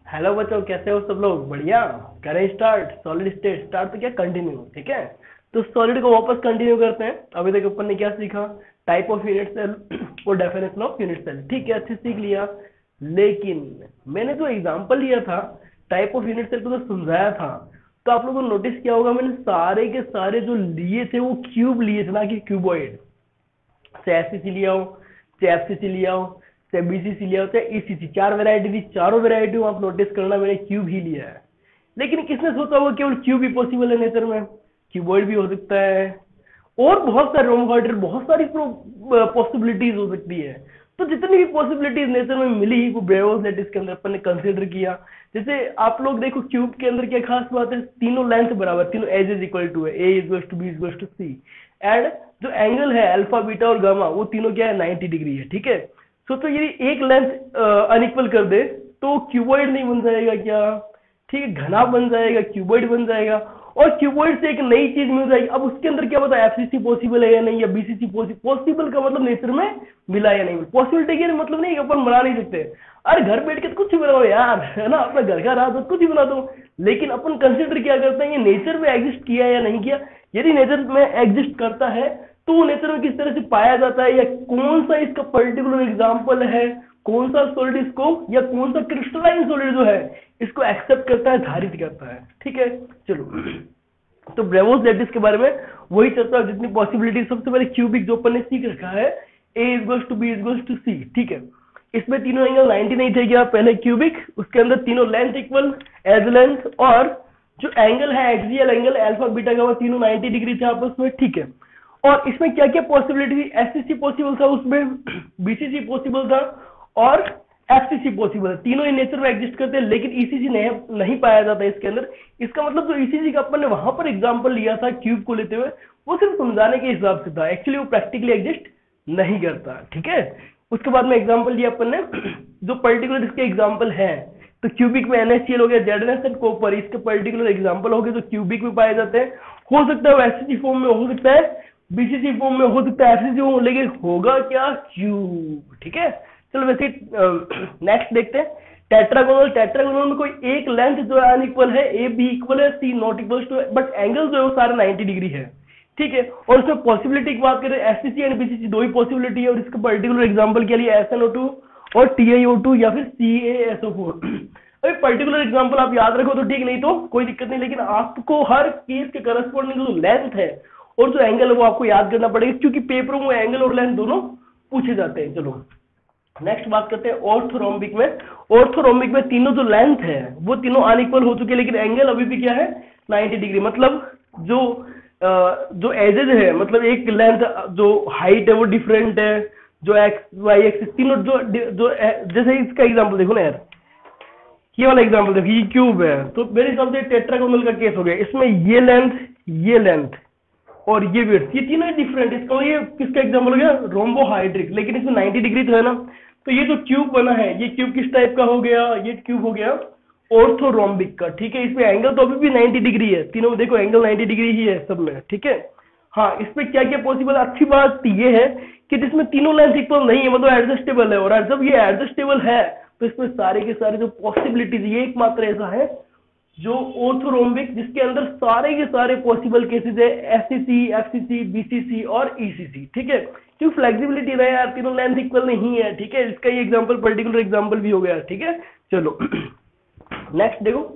Hello बच्चों, कैसे हो सब लोग? बढ़िया। करें स्टार्ट। सॉलिड स्टेट स्टार्ट तो क्या, कंटिन्यू। ठीक है, तो सॉलिड को वापस कंटिन्यू करते हैं। अभी तक अपन ने क्या सीखा? टाइप ऑफ यूनिट सेल और डेफिनेशन ऑफ यूनिट सेल। ठीक है, अच्छे सीख लिया। लेकिन मैंने जो एग्जांपल लिया था टाइप ऑफ यूनिट सेल को जो समझाया था, तो आप लोगों ने नोटिस किया होगा मैंने सारे के सारे जो लिए थे वो क्यूब लिए थे, ना कि क्यूबॉइड। चाहे एससीसी लिया हो, चाहे एफसीसी लिया हो, चाहे बीसीसी लिया हो, चाहे ईसीसी, चार वैरायटी थी। चारों वैरायटी आप नोटिस करना, मैंने क्यूब ही लिया है। लेकिन किसने सोचा होगा केवल क्यूब ही पॉसिबल है नेचर में? क्यूबॉइड भी हो सकता है और बहुत सारे रोमोहाइड्रेट, बहुत सारी पॉसिबिलिटीज हो सकती है। तो जितनी भी पॉसिबिलिटीज नेचर में मिली वो ब्रेवोस लैटिस के अंदर अपन ने कंसीडर किया। जैसे आप लोग देखो, क्यूब के अंदर क्या खास बात है? तीनों लेंथ बराबर, तीनों एज इज इक्वल टू है, A equal to B equal to C. And जो एंगल है अल्फा बीटा और गामा, वो तीनों क्या है, 90 डिग्री है। ठीक है, सोचो यदि एक लेंथ अनइक्वल कर दे तो क्यूबॉइड नहीं बन जाएगा क्या? ठीक है, घना बन जाएगा, क्यूबॉइड बन जाएगा। और क्यूबॉइड से एक नई चीज मिल जाएगी। अब उसके अंदर क्या पता एफसीसी पॉसिबल है या नहीं, या बीसीसी पॉसिबल का मतलब नेचर में मिला या नहीं। पॉसिबिलिटी के मतलब नहीं कि अपन बना नहीं सकते। अरे घर बैठ के तो कुछ भी बनाओ यार, है ना, अपना घर का राज कुछ भी बना दो। लेकिन अपन कंसिडर क्या करते हैं, ये नेचर में एग्जिस्ट किया या नहीं किया। यदि नेचर में एग्जिस्ट करता है तो वो नेचर में किस तरह से पाया जाता है, या कौन सा इसका पर्टिकुलर एग्जाम्पल है, कौन सा सॉलिड इसको, या कौन सा क्रिस्टलाइन सॉलिड जो है इसको एक्सेप्ट करता है, धारित करता है। ठीक है, चलो। तो ब्रेवोस लैटिस के बारे में वही चर्चा, जितनी पॉसिबिलिटी। सबसे पहले क्यूबिक जो अपन ने सीख रखा है, A equals to B equals to C. ठीक है, इसमें तीनों एंगल 90 नहीं थे क्या? पहले क्यूबिक, उसके अंदर तीनों लेंथ इक्वल, एज लेंथ, और जो एंगल है एक्सियल एंगल अल्फा बीटा का, वो तीनों 90 डिग्री थे आपस में। ठीक है, और इसमें क्या क्या पॉसिबिलिटी थी? एससीसी पॉसिबल था उसमें, बीसीसी पॉसिबल था, और एफसीसी पॉसिबल है। तीनों ही नेचर में एग्जिस्ट करते हैं, लेकिन ईसीसी नहीं पाया जाता इसके अंदर। इसका मतलब जो ईसीसी का अपन ने वहां पर एग्जांपल लिया था क्यूब को लेते हुए, वो सिर्फ समझाने के हिसाब से था, एक्चुअली वो प्रैक्टिकली एग्जिस्ट नहीं करता। ठीक है, उसके बाद में एग्जांपल लिया अपन ने, जो पर्टिकुलर इसके एग्जांपल है। तो क्यूबिक में NaCl हो गया, जेडनेस एंड कॉपर, इसके पर्टिकुलर एग्जांपल हो गए जो क्यूबिक में पाए जाते हैं। हो सकता है वो एससीसी फॉर्म में, हो सकता है बीसीसी फॉर्म में, हो सकता है एफसीसी फॉर्म, लेकिन होगा क्या? क्यूब। ठीक है, चलो वैसे नेक्स्ट देखते हैं। टेट्रागोनल, टेट्रागोनल में कोई एक लेंथ जो है अनइक्वल है, ए बी इक्वल है, C not equal to, but angle जो है वो सारे 90 डिग्री है। ठीक है, और उसमें पॉसिबिलिटी की बात करें, एससीसी एंड बीसीसी दो ही पॉसिबिलिटी है, और इसका पर्टिकुलर एग्जांपल के लिए SnO2 और TiO2 या फिर CaSO4। अभी पर्टिकुलर एग्जांपल आप याद रखो तो ठीक, नहीं तो कोई दिक्कत नहीं। लेकिन आपको हर केस के करस्पॉन्डिंग जो लेंथ है और जो एंगल है वो आपको याद करना पड़ेगा, क्योंकि पेपरों में एंगल और लेंथ दोनों पूछे जाते हैं। चलो नेक्स्ट बात करते हैं ऑर्थोरोम्बिक में। ऑर्थोरोम्बिक में तीनों जो लेंथ है वो तीनों अनइक्वल हो चुके हैं, लेकिन एंगल अभी भी क्या है? 90 डिग्री। मतलब जो एजेज है, मतलब एक लेंथ जो हाइट है वो डिफरेंट है, जो एक्स वाई एक्सिस तीनों जैसे इसका एग्जांपल देखो ना यार, ये वाला एग्जांपल देखो, ये क्यूब है, तो मेरे हिसाब से टेट्रागोनल का केस हो गया। इसमें ये लेंथ और ये विड्थ, ये तीनों डिफरेंट। इसका ये किसका एग्जांपल हो गया? रोम्बोहाइड्रिक। लेकिन इसमें 90 डिग्री तो है ना, तो ये जो क्यूब बना है, ये क्यूब किस टाइप का हो गया? ये क्यूब हो गया ऑर्थोरोम्बिक का। ठीक है, इसमें एंगल तो अभी भी 90 डिग्री है, तीनों में देखो एंगल 90 डिग्री ही है सब में। ठीक है, हाँ, इसमें क्या क्या पॉसिबल है? अच्छी बात ये है कि जिसमें तीनों लेंथ इक्वल नहीं है, मतलब एडजस्टेबल है, और जब ये एडजस्टेबल है तो इसमें सारे के सारे जो पॉसिबिलिटीज, ये एकमात्र ऐसा है जो ऑर्थोरोम्बिक, जिसके अंदर सारे के सारे पॉसिबल केसेस है, एससीसी, एफसीसी, बीसीसी और ईसीसी। ठीक है, क्योंकि फ्लेक्सिबिलिटी रहे यार, तीनों लेंथ इक्वल नहीं है। ठीक है, इसका ये एग्जांपल पर्टिकुलर एग्जांपल भी हो गया। ठीक है, चलो नेक्स्ट देखो।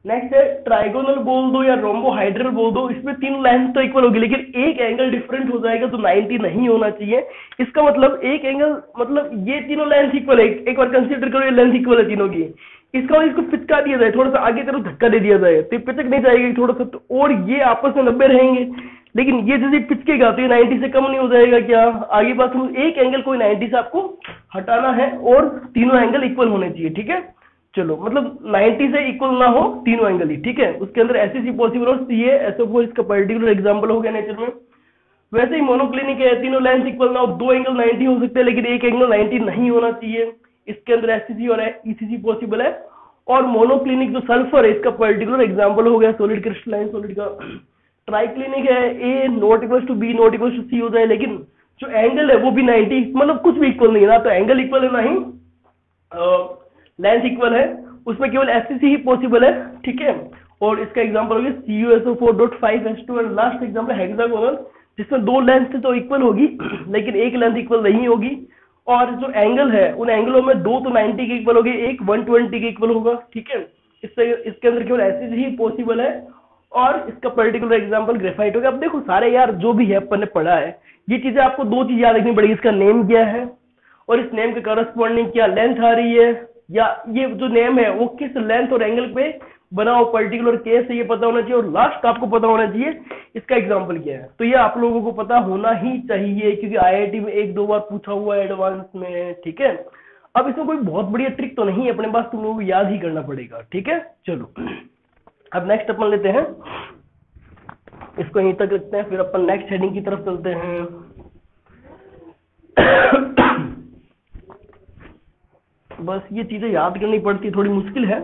नेक्स्ट है ट्राइगोनल बोल दो या रोम्बोहाइड्रल बोल दो, इसमें तीनों लेंथ तो इक्वल होगी, लेकिन एक एंगल डिफरेंट हो जाएगा, तो 90 नहीं होना चाहिए। इसका मतलब एक एंगल, मतलब ये तीनों लेंथ इक्वल है, एक बार कंसीडर करो ये लेंथ इक्वल है तीनों की। इसका इसको पिचका दिया जाए, थोड़ा सा आगे तरफ धक्का दे दिया जाए तो पिचक नहीं जाएगी थोड़ा सा, तो और ये आपस में 90 रहेंगे। लेकिन ये जैसे पिचकेगा तो ये 90 से कम नहीं हो जाएगा क्या? आगे बात, एक एंगल कोई 90 से आपको हटाना है और तीनों एंगल इक्वल होने चाहिए। ठीक है, चलो, मतलब 90 से इक्वल ना हो तीनों एंगल ही। ठीक है, उसके अंदर एससीसी पॉसिबल और CaSO4 इसका पर्टिकुलर एग्जांपल हो गया नेचर में। वैसे ही मोनोक्लिनिक है, तीनों लेंथ इक्वल ना हो, दो एंगल 90 हो सकते हैं, लेकिन एक एंगल 90 नहीं होना चाहिए। इसके अंदर एससीसी और ईसीसी पॉसिबल है। और मोनोक्लिनिक जो सल्फर है, इसका पर्टिकुलर एग्जांपल हो गया सॉलिड क्रिस्टलाइन सॉलिड का। ट्राइक्लिनिक है, A not equal to B not equal to C हो जाए, लेकिन जो एंगल है वो भी 90, मतलब कुछ भी इक्वल नहीं है ना, तो एंगल इक्वल है ना ही लेंथ इक्वल है, उसमें केवल FCC ही पॉसिबल है, ठीक है। और इसका एग्जांपल हो गया CuSO4.5H2 और लास्ट एग्जांपल हेक्सागोनल, जिसमें दो लेंथ तो इक्वल होगी लेकिन एक लेंथ इक्वल नहीं होगी, और जो एंगल है उन एंगलों में दो तो 90 के इक्वल होगी, एक 120 के इक्वल होगा, ठीक है। इसके अंदर केवल FCC ही पॉसिबल है, और इसका पर्टिकुलर एग्जांपल ग्रेफाइट होगा। अब देखो सारे यार जो भी है अपन ने पढ़ा है, ये चीजें आपको दो चीज याद रखनी पड़ेगी, इसका नेम क्या है और इस नेम के करस्पॉन्डिंग क्या लेंथ आ रही है, या ये जो नेम है वो किस लेंथ और एंगल पे बना हो, पर्टिकुलर केस है ये पता होना चाहिए, और लास्ट आपको पता होना चाहिए इसका एग्जांपल क्या है। तो ये आप लोगों को पता होना ही चाहिए, क्योंकि IIT में एक दो बार पूछा हुआ है एडवांस में, ठीक है। अब इसमें कोई बहुत बढ़िया ट्रिक तो नहीं है अपने पास, तुम लोगों को याद ही करना पड़ेगा, ठीक है। चलो अब नेक्स्ट अपन लेते हैं, इसको यहीं तक रखते हैं, फिर अपन नेक्स्ट हेडिंग की तरफ चलते हैं। बस ये चीजें याद करनी पड़ती, थोड़ी मुश्किल है,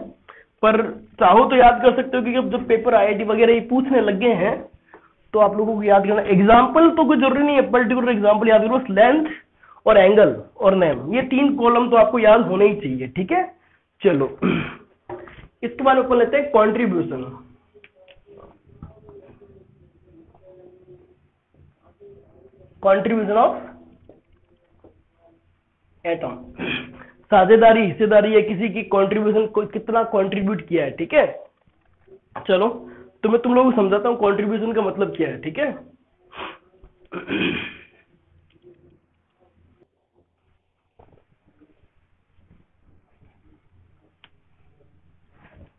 पर चाहो तो याद कर सकते हो, क्योंकि अब जब पेपर IIT वगैरह ये पूछने लग गए हैं तो आप लोगों को याद करना। एग्जाम्पल तो कोई जरूरी नहीं है, पर्टिकुलर एग्जाम्पल याद करो, लेंथ और एंगल और नेम, ये तीन कॉलम तो आपको याद होने ही चाहिए, ठीक है। चलो इसके बाद अपन लेते हैं कॉन्ट्रीब्यूशन। कॉन्ट्रीब्यूशन ऑफ एटम, साझेदारी, हिस्सेदारी है किसी की, कंट्रीब्यूशन को कितना कंट्रीब्यूट किया है, ठीक है। चलो तो मैं तुम लोगों को समझाता हूं कंट्रीब्यूशन का मतलब क्या है, ठीक है।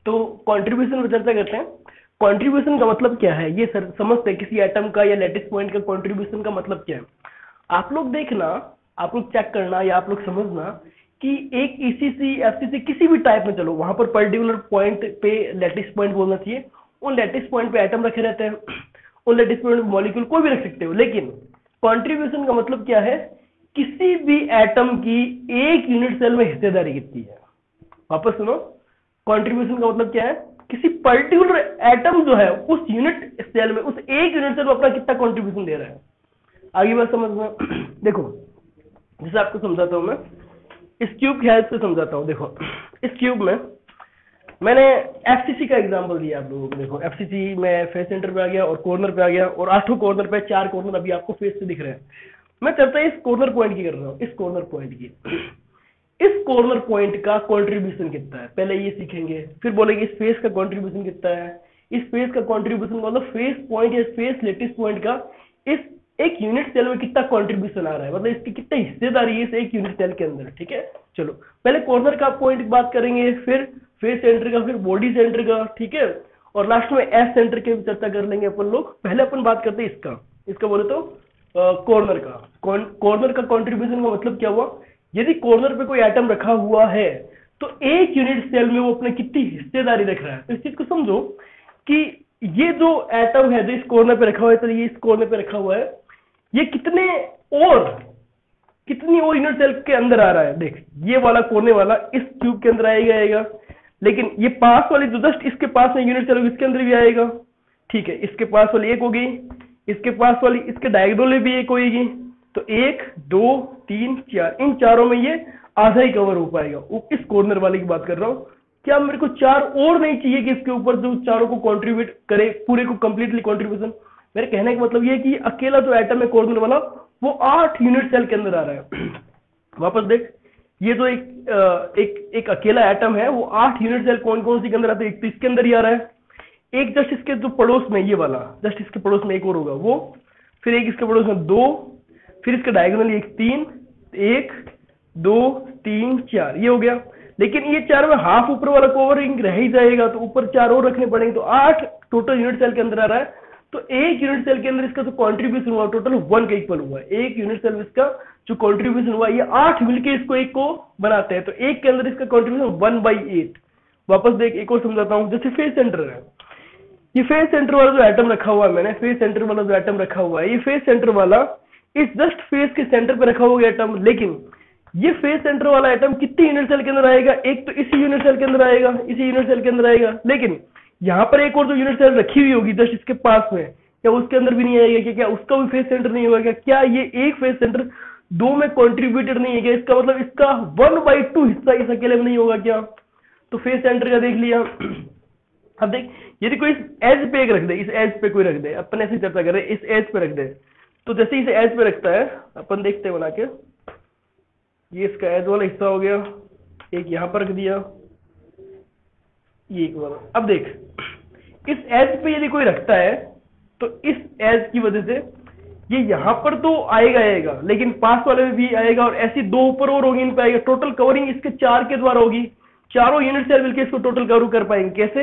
तो कंट्रीब्यूशन पर चर्चा करते हैं। कंट्रीब्यूशन का मतलब क्या है ये सर समझते हैं, किसी एटम का या लैटिस पॉइंट का कंट्रीब्यूशन का मतलब क्या है। आप लोग देखना, आप लोग चेक करना या आप लोग समझना कि एक ECC FCC किसी भी टाइप में, चलो वहां पर पर्टिकुलर पॉइंट पे लैटिस पॉइंट बोलना चाहिए, उन लैटिस पॉइंट पे एटम रखे रहते हैं, उन लैटिस पॉइंट पे मॉलिक्यूल कोई भी रख सकते हो, लेकिन कंट्रीब्यूशन का मतलब क्या है, किसी भी एटम की एक यूनिट सेल में हिस्सेदारी कितनी है। वापस सुनो, कंट्रीब्यूशन का मतलब क्या है, किसी पर्टिकुलर एटम जो है उस यूनिट सेल में, उस एक यूनिट सेल में अपना कितना कंट्रीब्यूशन दे रहा है। आगे बात समझना। देखो जैसे आपको समझाता हूं मैं, इस क्यूब की हेल्प से समझाता हूं। देखो इस क्यूब में मैंने FCC का एग्जांपल दिया आप लोगों को। देखो FCC में फेस सेंटर पे आ गया और कॉर्नर पे आ गया, और 8 कॉर्नर पे 4 कॉर्नर अभी आपको फेस से दिख रहे हैं। मैं चलता इस कॉर्नर पॉइंट की कर रहा हूँ, इस कॉर्नर पॉइंट की। इस कॉर्नर पॉइंट का कंट्रीब्यूशन कितना है पहले ये सीखेंगे, फिर बोलेंगे इस फेस का कंट्रीब्यूशन कितना है, इस फेस का कंट्रीब्यूशन मतलब फेस पॉइंट या फेस लेटिस पॉइंट का इस एक यूनिट सेल में कितना कंट्रीब्यूशन आ रहा है, मतलब इसकी कितनी हिस्सेदारी है इस एक यूनिट सेल के अंदर, ठीक है। चलो पहले कॉर्नर का पॉइंट बात करेंगे, फिर फेस सेंटर का, फिर बॉडी सेंटर का, ठीक है, और लास्ट में एस सेंटर की चर्चा कर लेंगे अपन लोग। पहले अपन बात करते हैं इसका बोले तो कॉर्नर का। कॉर्नर का कंट्रीब्यूशन का मतलब क्या हुआ, यदि कॉर्नर पे कोई एटम रखा हुआ है तो एक यूनिट सेल में वो अपने कितनी हिस्सेदारी रख रहा है। तो इस चीज को समझो कि ये जो एटम है जो इस कॉर्नर पे रखा हुआ है, तो ये इस कॉर्नर पे रखा हुआ है, ये कितनी और यूनिट सेल के अंदर आ रहा है। देख ये वाला कोने वाला इस क्यूब के अंदर आएगा, लेकिन ये पास वाली जो जस्ट इसके पास में यूनिट सेल इसके अंदर भी आएगा, ठीक है। इसके पास वाली एक होगी, इसके पास वाली इसके डायगोनल भी एक होगी, तो 1 2 3 4, इन चारों में ये आधा ही कवर हो पाएगा। इस कॉर्नर वाले की बात कर रहा हूं। क्या मेरे को 4 और नहीं चाहिए कि इसके ऊपर जो चारों को कंट्रीब्यूट करे, पूरे को कंप्लीटली कंट्रीब्यूशन। मेरे कहने का मतलब ये है कि अकेला जो एटम है कॉर्नर वाला वो 8 यूनिट सेल के अंदर आ रहा है। वापस देख, ये जो एक अकेला एटम है वो 8 यूनिट सेल कौन कौन सी के अंदर आते हैं, एक तो इसके अंदर ही आ रहा है, एक जस्ट इसके जो पड़ोस में ये वाला, जस्ट इसके पड़ोस में एक और होगा वो, फिर एक इसके पड़ोस में 2, फिर इसका डायगोनल 1 3, 1 2 3 4, ये हो गया। लेकिन ये 4 में हाफ ऊपर वाला कवरिंग रह ही जाएगा, तो ऊपर 4 और रखने पड़ेंगे, तो 8 टोटल यूनिट सेल के अंदर आ रहा है। तो एक यूनिट सेल के अंदर इसका जो कंट्रीब्यूशन हुआ टोटल 1 का इक्वल हुआ है। एक यूनिट सेल इसका जो कंट्रीब्यूशन हुआ, ये 8 मिलके इसको एक को बनाते हैं, तो एक के अंदर इसका कंट्रीब्यूशन 1/8। वापस देख एक और समझाता हूँ। जैसे फेस सेंटर है, ये फेस सेंटर वाला जो एटम रखा हुआ है, मैंने फेस सेंटर वाला जो एटम रखा हुआ है, ये फेस सेंटर वाला इस जस्ट फेस के सेंटर पे रखा हुआ एटम, लेकिन ये फेस सेंटर वाला एटम कितनी यूनिट सेल के अंदर आएगा, एक तो इसी यूनिट सेल के अंदर आएगा, इसी यूनिट सेल के अंदर आएगा, लेकिन यहाँ पर एक और जो यूनिट सेल रखी हुई होगी जस्ट इसके पास में, क्या उसके अंदर भी नहीं आएगा, क्या उसका भी फेस सेंटर नहीं होगा, क्या ये एक फेस सेंटर 2 में कंट्रीब्यूटेड नहीं है क्या, इसका मतलब इसका 1/2 हिस्सा इस अकेले में नहीं होगा क्या। तो फेस सेंटर का देख लिया। अब देख, यदि कोई इस एज पे एक रख दे, इस एज पे कोई रख दे, अपन ऐसी चर्चा कर रहे हैं, इस एज पे रख दे, तो जैसे इसे एज पे रखता है, अपन देखते हैं बना के, ये इसका एज वाला हिस्सा हो गया, एक यहां पर रख दिया, ये एक वाला। अब देख, इस एज पे यदि कोई रखता है तो इस एज की वजह से ये यहां पर तो आएगा, लेकिन पास वाले में भी आएगा, और ऐसी दो ऊपर और होगी, इन पे आएगा। टोटल कवरिंग इसके 4 के द्वारा होगी, चारों यूनिट सेल मिलकर इसको टोटल कवर कर पाएंगे। कैसे?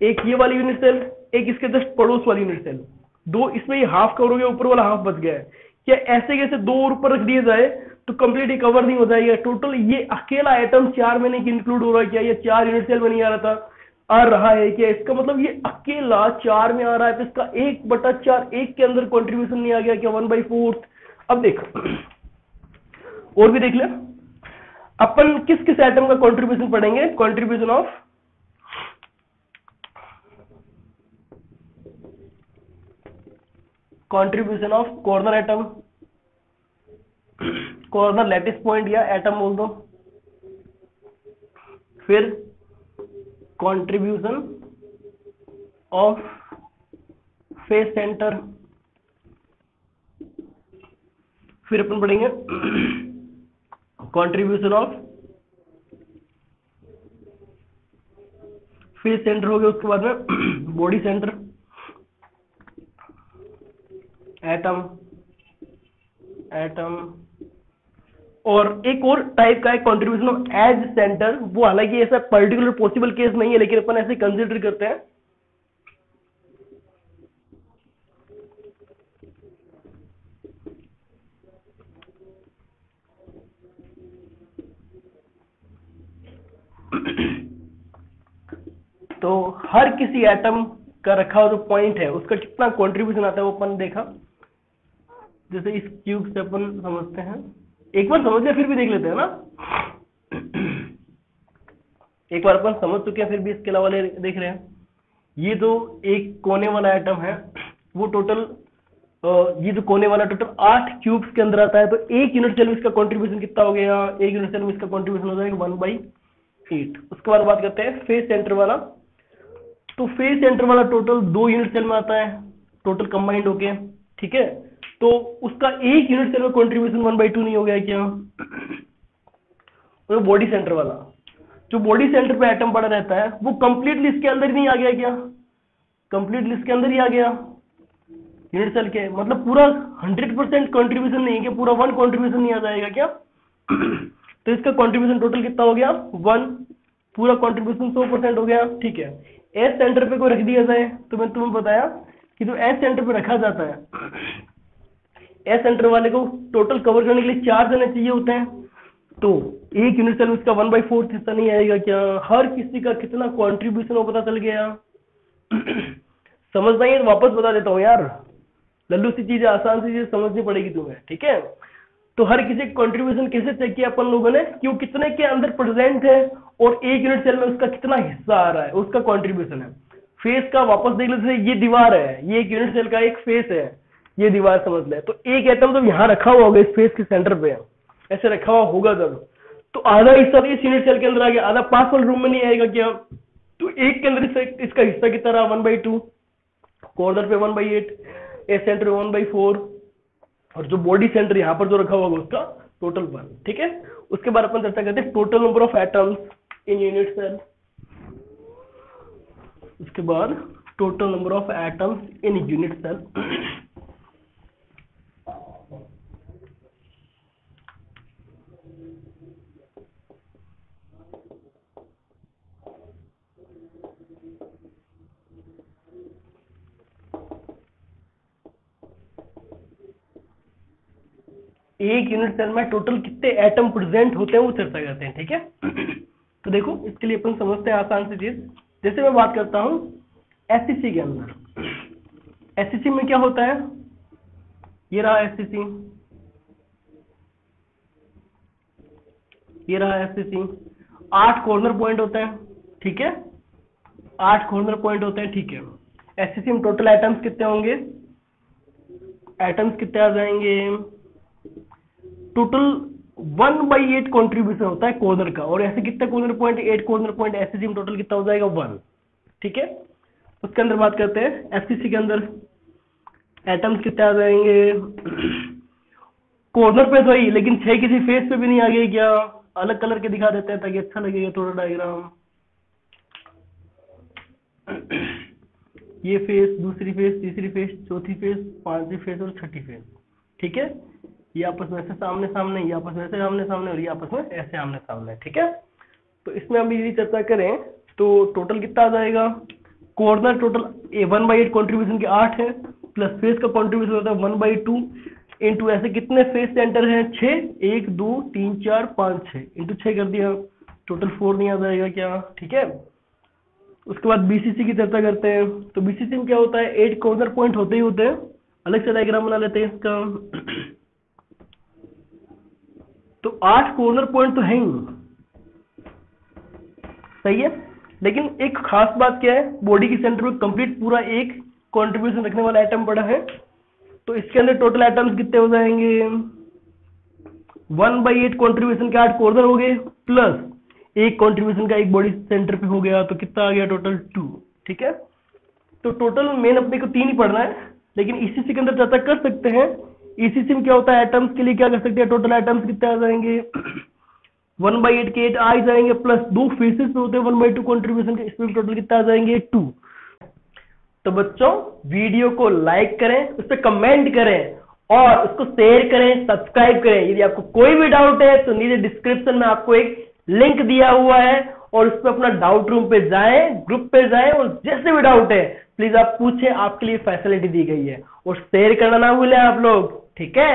एक ये वाली यूनिट सेल, एक इसके जस्ट पड़ोस वाली यूनिट सेल, दो इसमें ये हाफ कवर हो गया, ऊपर वाला हाफ बच गया है। क्या ऐसे कैसे दो और ऊपर रख दिए जाए तो कंप्लीटली कवर नहीं हो जाएगा? टोटल ये अकेला एटम 4 में नहीं इंक्लूड हो रहा है क्या? ये 4 यूनिट सेल में नहीं आ रहा था, आ रहा है क्या? इसका मतलब ये अकेला 4 में आ रहा है, तो इसका 1/4 एक के अंदर कंट्रीब्यूशन नहीं आ गया क्या? 1/4। अब देख, और भी देख ले, अपन किस किस एटम का कंट्रीब्यूशन पढ़ेंगे? Contribution of corner atom, corner lattice point या एटम बोल दो, फिर कंट्रीब्यूशन ऑफ फेस सेंटर, फिर अपन पढ़ेंगे कंट्रीब्यूशन ऑफ फेस सेंटर हो गया, उसके बाद में बॉडी सेंटर, एटम, और एक और टाइप का है कंट्रीब्यूशन ऑफ एज सेंटर। वो हालांकि ऐसा पर्टिकुलर पॉसिबल केस नहीं है, लेकिन अपन ऐसे कंसीडर करते हैं। तो हर किसी एटम का रखा हुआ जो पॉइंट है उसका कितना कंट्रीब्यूशन आता है वो अपन देखा। जैसे इस क्यूब से अपन समझते हैं, एक बार समझ लिया फिर भी देख लेते हैं ना। एक बार अपन समझ चुके हैं, फिर भी इसके अलावा देख रहे हैं। ये जो एक कोने वाला एटम है वो टोटल, ये जो कोने वाला टोटल 8 क्यूब्स के अंदर आता है, तो एक यूनिट सेल में इसका कंट्रीब्यूशन कितना हो गया? एक यूनिट सेल में इसका कंट्रीब्यूशन हो जाएगा 1/8। उसके बाद बात करते हैं फेस सेंटर वाला। तो फेस सेंटर वाला टोटल 2 यूनिट सेल में आता है, टोटल कंबाइंड होके, ठीक है। तो उसका एक यूनिट सेल में कंट्रीब्यूशन 1/2 नहीं हो गया क्या? तो बॉडी सेंटर वाला, जो बॉडी सेंटर पे एटम पड़ा रहता है वो कंप्लीटली इसके अंदर नहीं आ गया क्या? कंप्लीटली इसके अंदर ही आ गया यूनिट सेल के, मतलब पूरा 100% कंट्रीब्यूशन नहीं है क्या? पूरा 1 कंट्रीब्यूशन नहीं आ जाएगा क्या? तो इसका कंट्रीब्यूशन टोटल कितना हो गया? 1, पूरा कंट्रीब्यूशन 100% हो गया, ठीक है। एस सेंटर पे कोई रख दिया जाए, तो मैंने तुम्हें बताया कि जो एस सेंटर पे रखा जाता है, एस सेंटर वाले को टोटल कवर करने के लिए 4 जने चाहिए होते हैं, तो एक यूनिट सेल में उसका 1/4 हिस्सा नहीं आएगा क्या? हर किसी का कितना कंट्रीब्यूशन हो पता चल गया। समझ नहीं है तो वापस बता देता हूँ यार, लल्लू सी चीजें आसान सी चीजें समझनी पड़ेगी तुम्हें, ठीक है। तो हर किसी कंट्रीब्यूशन कैसे चेक किया अपन लोगों ने कि वो कितने के अंदर प्रेजेंट है और एक यूनिट सेल में उसका कितना हिस्सा आ रहा है, उसका कंट्रीब्यूशन है। फेस का वापस देख लेते, ये दीवार है, ये एक यूनिट सेल का एक फेस है, ये दीवार समझ ले। तो एक एटम जब यहाँ रखा हुआ होगा इस फेस के सेंटर पे, ऐसे रखा हुआ होगा जब, तो आधा हिस्सा इस यूनिट सेल के अंदर आ गया, आधा पास वाले रूम में नहीं आएगा क्या? तो एक के अंदर इसका हिस्सा कितना रहा? 1/2, कॉर्नर पे 1/8, ए सेंटर 1/4, और जो बॉडी सेंटर यहाँ पर जो रखा हुआ उसका टोटल 1, ठीक है। उसके बाद अपन चर्चा करते हैं total number of atoms in unit cell. उसके बाद total number of atoms in unit cell. एक यूनिट सेल में टोटल कितने एटम प्रेजेंट होते हैं वो चर्चा करते हैं, ठीक है। तो देखो, इसके लिए अपन समझते हैं आसान सी चीज। जैसे मैं बात करता हूं एससीसी के अंदर, एससीसी में क्या होता है? ये रहा एससीसी, ये रहा एससीसी। 8 कॉर्नर पॉइंट होते हैं, ठीक है, 8 कॉर्नर पॉइंट होते हैं, ठीक है। एससीसी में टोटल एटम्स कितने होंगे? एटम्स कितने आ जाएंगे? टोटल 1/8 कॉन्ट्रीब्यूशन होता है कॉर्नर का, और ऐसे कितने corner point, 8 corner point, SCC में टोटल कितना हो जाएगा 1। ठीक है, उसके अंदर बात करते हैं एफसीसी के अंदर एटम्स कितने आ जाएंगे, कॉर्नर पे तो ही, लेकिन 6 किसी फेस पे भी नहीं आ गई क्या, अलग कलर के दिखा देते हैं ताकि अच्छा लगेगा थोड़ा डायग्राम। ये फेस, दूसरी फेस, तीसरी फेस, चौथी फेस, पांचवी फेस और छठी फेस। ठीक है, ये आपस में ऐसे सामने सामने, ये आपस में ऐसे सामने सामने, और ये आपस में ऐसे आमने सामने। ठीक है, तो इसमें हम यदि चर्चा करें तो टोटल कितना आ जाएगा, कॉर्नर टोटल 1/8 कॉन्ट्रीब्यूशन के 8 है, प्लस फेस का कॉन्ट्रीब्यूशन होता है 1/2 इंटू ऐसे कितने फेस सेंटर हैं 6, 1 2 3 4 5 6 इंटू 6 कर दिया, टोटल 4 नहीं आ जाएगा क्या। ठीक है, उसके बाद बीसीसी की चर्चा करते हैं। तो बीसीसी में क्या होता है, 8 कॉर्नर पॉइंट होते ही होते हैं, अलग से डायग्राम बना लेते हैं इसका। तो 8 कॉर्नर पॉइंट तो है ही, सही है, लेकिन एक खास बात क्या है, बॉडी के सेंटर में कंप्लीट पूरा एक कंट्रीब्यूशन रखने वाला एटम पड़ा है, तो इसके अंदर टोटल एटम्स कितने हो जाएंगे, 1/8 कंट्रीब्यूशन के 8 कॉर्नर हो गए, प्लस एक कंट्रीब्यूशन का एक बॉडी सेंटर पे हो गया, तो कितना आ गया टोटल 2। ठीक है, तो टोटल मेन अपने को 3 ही पढ़ना है, लेकिन ईसीसी के अंदर चर्चा कर सकते हैं। ईसीसी में क्या होता है, एटम्स के लिए क्या कर सकते हैं, टोटल एटम्स कितने आ जाएंगे, 1/8 के 8 आ ही जाएंगे, प्लस 2 फेसेस पे होते हैं 1/2 कंट्रीब्यूशन के, इसमें टोटल कितना आ जाएंगे 2। तो बच्चों वीडियो को लाइक करें, उस पर कमेंट करें और उसको शेयर करें, सब्सक्राइब करें। यदि आपको कोई भी डाउट है तो नीचे डिस्क्रिप्शन में आपको एक लिंक दिया हुआ है, और उस पर अपना डाउट रूम पे जाएं, ग्रुप पे जाएं, और जैसे भी डाउट है प्लीज आप पूछें, आपके लिए फैसिलिटी दी गई है। और शेयर करना ना भूलें आप लोग, ठीक है।